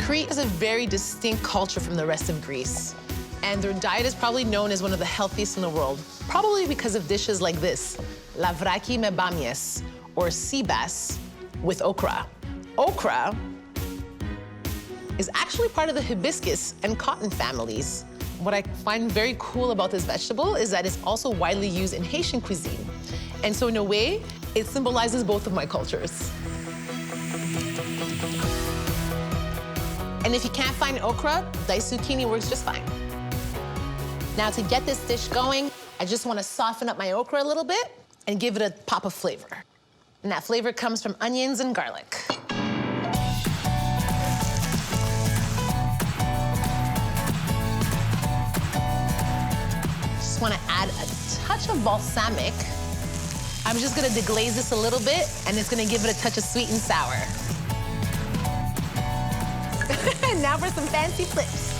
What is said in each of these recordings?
Crete is a very distinct culture from the rest of Greece. And their diet is probably known as one of the healthiest in the world, probably because of dishes like this, lavraki me bamias, or seabass with okra. Okra is actually part of the hibiscus and cotton families. What I find very cool about this vegetable is that it's also widely used in Haitian cuisine. And so in a way, it symbolizes both of my cultures. And if you can't find okra, diced zucchini works just fine. Now to get this dish going, I just want to soften up my okra a little bit and give it a pop of flavor. And that flavor comes from onions and garlic. Just want to add a touch of balsamic. I'm just going to deglaze this a little bit, and it's going to give it a touch of sweet and sour. Now for some fancy flips.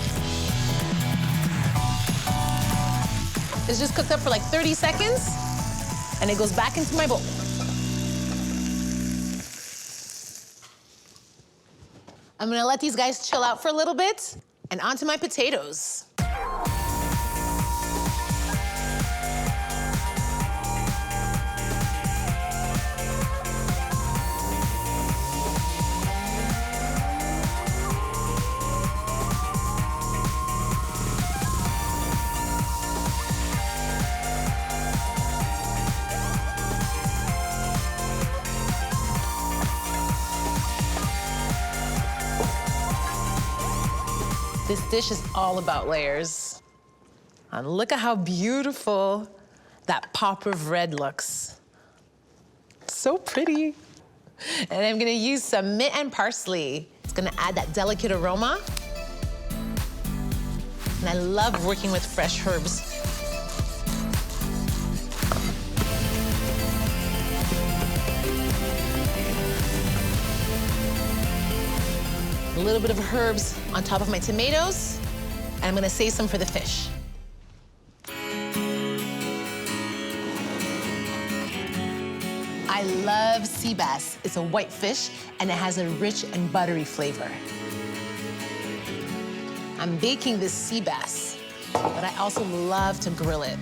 It's just cooked up for like 30 seconds, and it goes back into my bowl. I'm gonna let these guys chill out for a little bit, and onto my potatoes. This dish is all about layers. And look at how beautiful that pop of red looks. So pretty. And I'm gonna use some mint and parsley. It's gonna add that delicate aroma. And I love working with fresh herbs. A little bit of herbs on top of my tomatoes, and I'm gonna save some for the fish. I love sea bass. It's a white fish, and it has a rich and buttery flavor. I'm baking this sea bass, but I also love to grill it.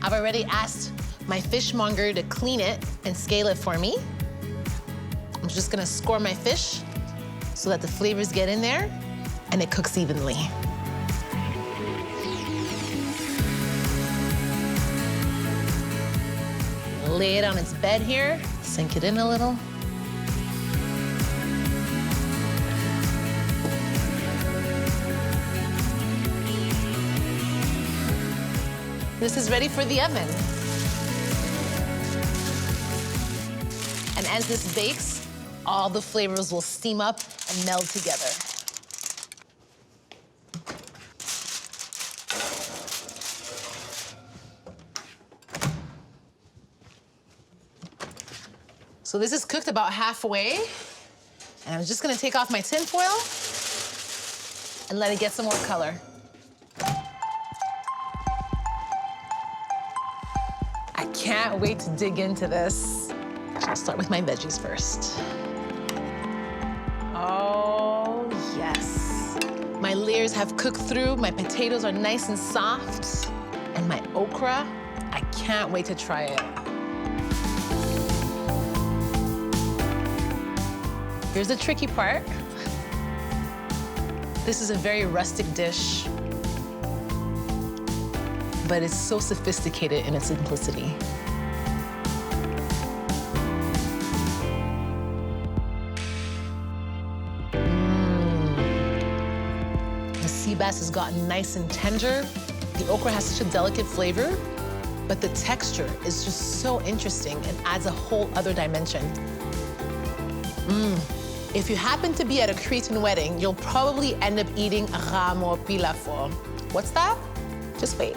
I've already asked my fishmonger to clean it and scale it for me. I'm just gonna score my fish so that the flavors get in there and it cooks evenly. Lay it on its bed here, sink it in a little. This is ready for the oven. And as this bakes, all the flavors will steam up and meld together. So this is cooked about halfway, and I'm just gonna take off my tin foil and let it get some more color. I can't wait to dig into this. I'll start with my veggies first. Oh, yes. My layers have cooked through, my potatoes are nice and soft, and my okra, I can't wait to try it. Here's the tricky part. This is a very rustic dish, but it's so sophisticated in its simplicity. The sea bass has gotten nice and tender. The okra has such a delicate flavor, but the texture is just so interesting and adds a whole other dimension. If you happen to be at a Cretan wedding, you'll probably end up eating ramo pilafo. What's that? Just wait.